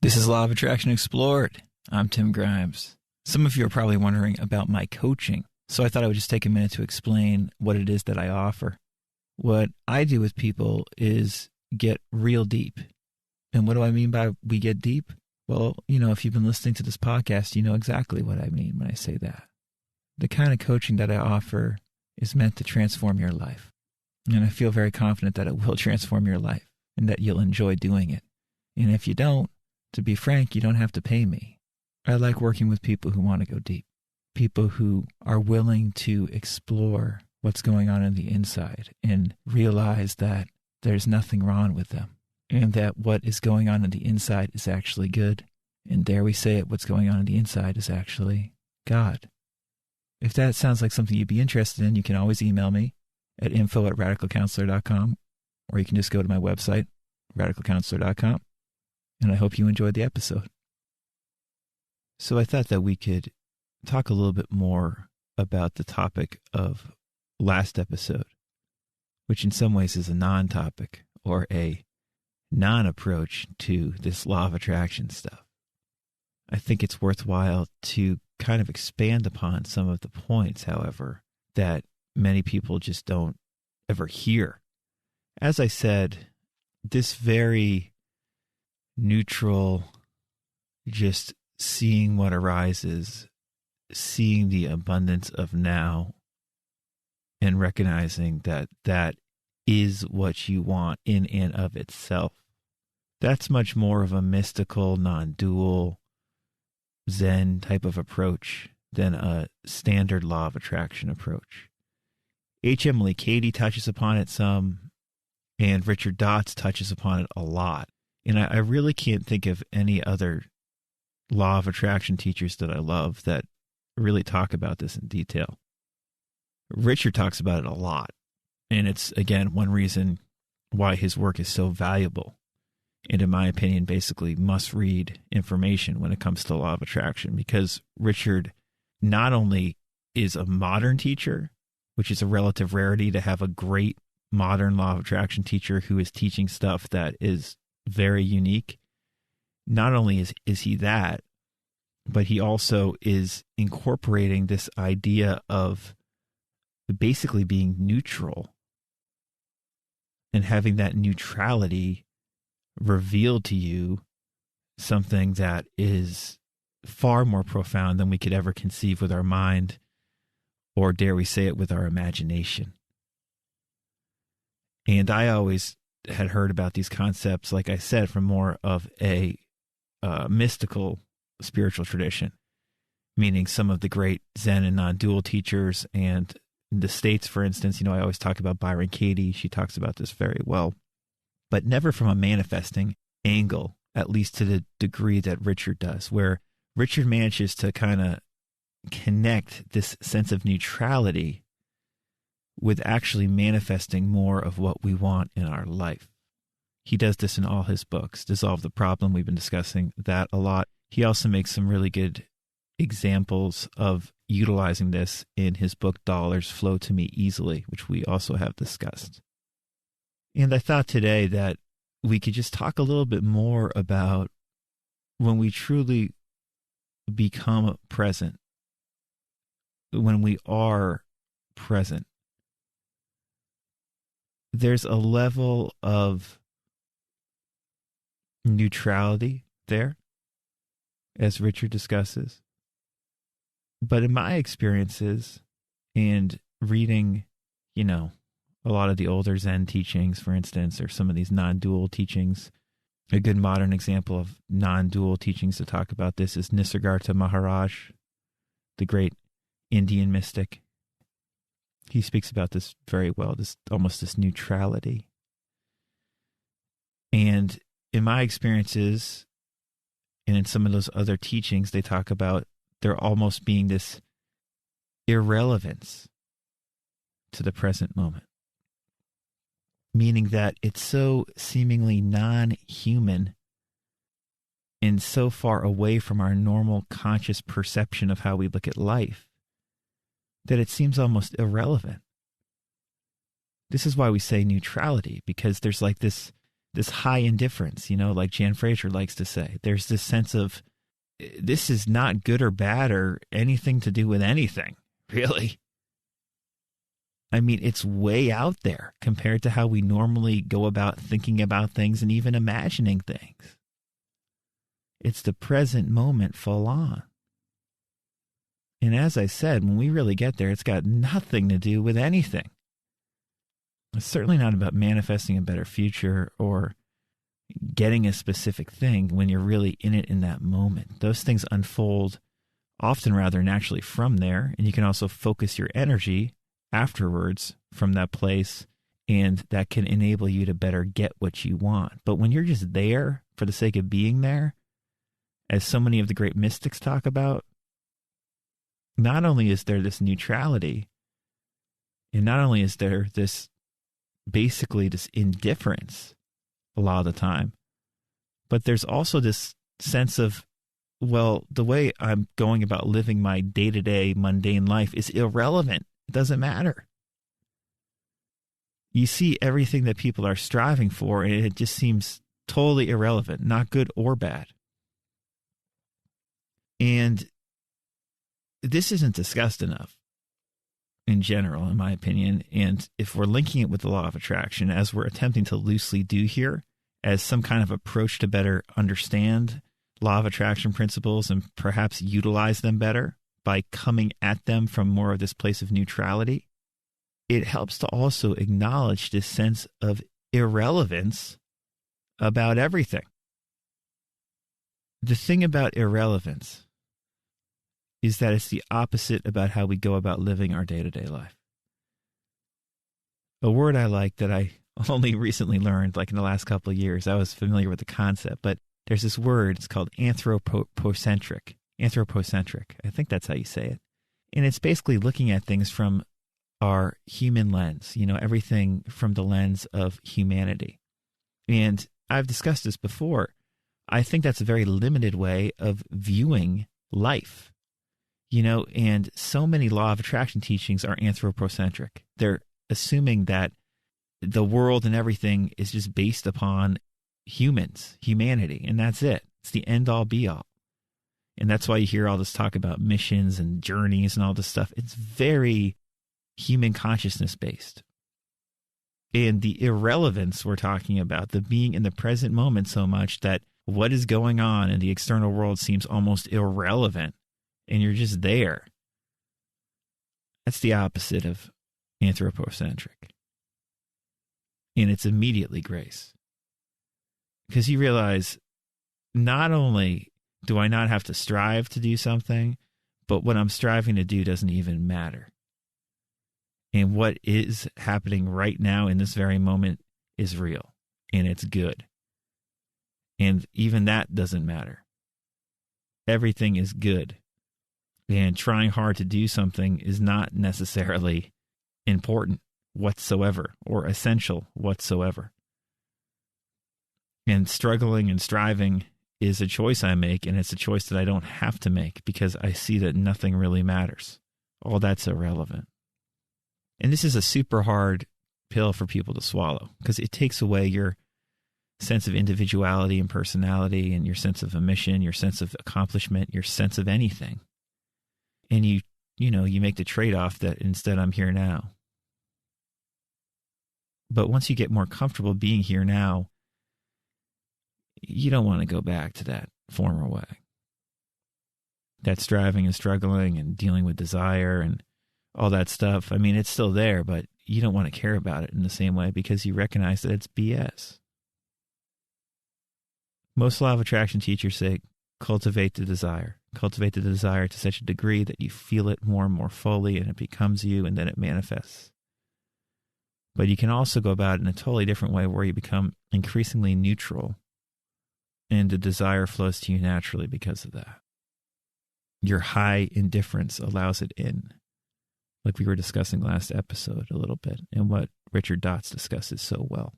This is Law of Attraction Explored. I'm Tim Grimes. Some of you are probably wondering about my coaching, so I thought I would just take a minute to explain what it is that I offer. What I do with people is get real deep. And what do I mean by we get deep? Well, if you've been listening to this podcast, you know exactly what I mean when I say that. The kind of coaching that I offer is meant to transform your life. And I feel very confident that it will transform your life and that you'll enjoy doing it. And if you don't, to be frank, you don't have to pay me. I like working with people who want to go deep, people who are willing to explore what's going on the inside and realize that there's nothing wrong with them and that what is going on the inside is actually good. And dare we say it, what's going on the inside is actually God. If that sounds like something you'd be interested in, you can always email me at info@radicalcounselor.com, or you can just go to my website, radicalcounselor.com. And I hope you enjoyed the episode. So I thought that we could talk a little bit more about the topic of last episode, which in some ways is a non-topic or a non-approach to this law of attraction stuff. I think it's worthwhile to kind of expand upon some of the points, however, that many people just don't ever hear. As I said, this very neutral, just seeing what arises, seeing the abundance of now, and recognizing that that is what you want in and of itself. That's much more of a mystical, non-dual, Zen type of approach than a standard law of attraction approach. H. Emily Cady touches upon it some, and Richard Dotz touches upon it a lot. And I really can't think of any other law of attraction teachers that I love that really talk about this in detail. Richard talks about it a lot. And it's, again, one reason why his work is so valuable. And in my opinion, basically must-read information when it comes to law of attraction. Because Richard not only is a modern teacher, which is a relative rarity to have a great modern law of attraction teacher who is teaching stuff that is very unique. Not only is he that, but he also is incorporating this idea of basically being neutral and having that neutrality revealed to you, something that is far more profound than we could ever conceive with our mind, or dare we say it, with our imagination. And I always had heard about these concepts, like I said, from more of a mystical spiritual tradition, meaning some of the great Zen and non-dual teachers. And in the States, for instance, I always talk about Byron Katie. She talks about this very well, but never from a manifesting angle, at least to the degree that Richard does, where Richard manages to kind of connect this sense of neutrality with actually manifesting more of what we want in our life. He does this in all his books. Dissolve the Problem, we've been discussing that a lot. He also makes some really good examples of utilizing this in his book, Dollars Flow to Me Easily, which we also have discussed. And I thought today that we could just talk a little bit more about when we truly become present, when we are present. There's a level of neutrality there, as Richard discusses. But in my experiences and reading, a lot of the older Zen teachings, for instance, or some of these non-dual teachings, a good modern example of non-dual teachings to talk about this is Nisargadatta Maharaj, the great Indian mystic. He speaks about this very well, almost this neutrality. And in my experiences, and in some of those other teachings, they talk about there almost being this irrelevance to the present moment. Meaning that it's so seemingly non-human and so far away from our normal conscious perception of how we look at life that it seems almost irrelevant. This is why we say neutrality, because there's like this this high indifference, like Jan Fraser likes to say. There's this sense of this is not good or bad or anything to do with anything, really. I mean, it's way out there compared to how we normally go about thinking about things and even imagining things. It's the present moment full on. And as I said, when we really get there, it's got nothing to do with anything. It's certainly not about manifesting a better future or getting a specific thing when you're really in it in that moment. Those things unfold often rather naturally from there, and you can also focus your energy afterwards from that place, and that can enable you to better get what you want. But when you're just there for the sake of being there, as so many of the great mystics talk about, not only is there this neutrality, and not only is there this basically this indifference a lot of the time, but there's also this sense of, well, the way I'm going about living my day-to-day mundane life is irrelevant. It doesn't matter. You see everything that people are striving for, and it just seems totally irrelevant, not good or bad. And this isn't discussed enough in general, in my opinion. And if we're linking it with the law of attraction, as we're attempting to loosely do here, as some kind of approach to better understand law of attraction principles and perhaps utilize them better by coming at them from more of this place of neutrality, it helps to also acknowledge this sense of irrelevance about everything. The thing about irrelevance is that it's the opposite about how we go about living our day-to-day life. A word I like that I only recently learned, like in the last couple of years, I was familiar with the concept, but there's this word, it's called anthropocentric. Anthropocentric, I think that's how you say it. And it's basically looking at things from our human lens, everything from the lens of humanity. And I've discussed this before. I think that's a very limited way of viewing life. And so many law of attraction teachings are anthropocentric. They're assuming that the world and everything is just based upon humans, humanity, and that's it. It's the end all be all. And that's why you hear all this talk about missions and journeys and all this stuff. It's very human consciousness based. And the irrelevance we're talking about, the being in the present moment so much that what is going on in the external world seems almost irrelevant, and you're just there. That's the opposite of anthropocentric. And it's immediately grace. Because you realize, not only do I not have to strive to do something, but what I'm striving to do doesn't even matter. And what is happening right now in this very moment is real, and it's good. And even that doesn't matter. Everything is good. And trying hard to do something is not necessarily important whatsoever or essential whatsoever. And struggling and striving is a choice I make, and it's a choice that I don't have to make because I see that nothing really matters. All that's irrelevant. And this is a super hard pill for people to swallow because it takes away your sense of individuality and personality and your sense of a mission, your sense of accomplishment, your sense of anything. And you make the trade-off that instead I'm here now. But once you get more comfortable being here now, you don't want to go back to that former way. That striving and struggling and dealing with desire and all that stuff, I mean, it's still there, but you don't want to care about it in the same way because you recognize that it's BS. Most law of attraction teachers say, cultivate the desire. Cultivate the desire to such a degree that you feel it more and more fully and it becomes you and then it manifests. But you can also go about it in a totally different way where you become increasingly neutral and the desire flows to you naturally because of that. Your high indifference allows it in, like we were discussing last episode a little bit, and what Richard Dotz discusses so well.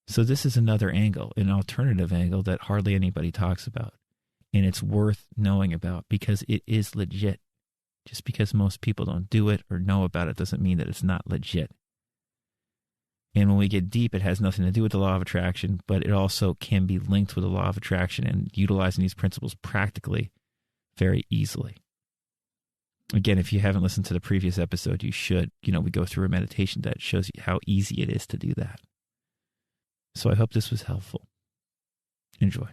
So this is another angle, an alternative angle that hardly anybody talks about. And it's worth knowing about because it is legit. Just because most people don't do it or know about it doesn't mean that it's not legit. And when we get deep, it has nothing to do with the law of attraction, but it also can be linked with the law of attraction and utilizing these principles practically very easily. Again, if you haven't listened to the previous episode, you should. We go through a meditation that shows you how easy it is to do that. So I hope this was helpful. Enjoy.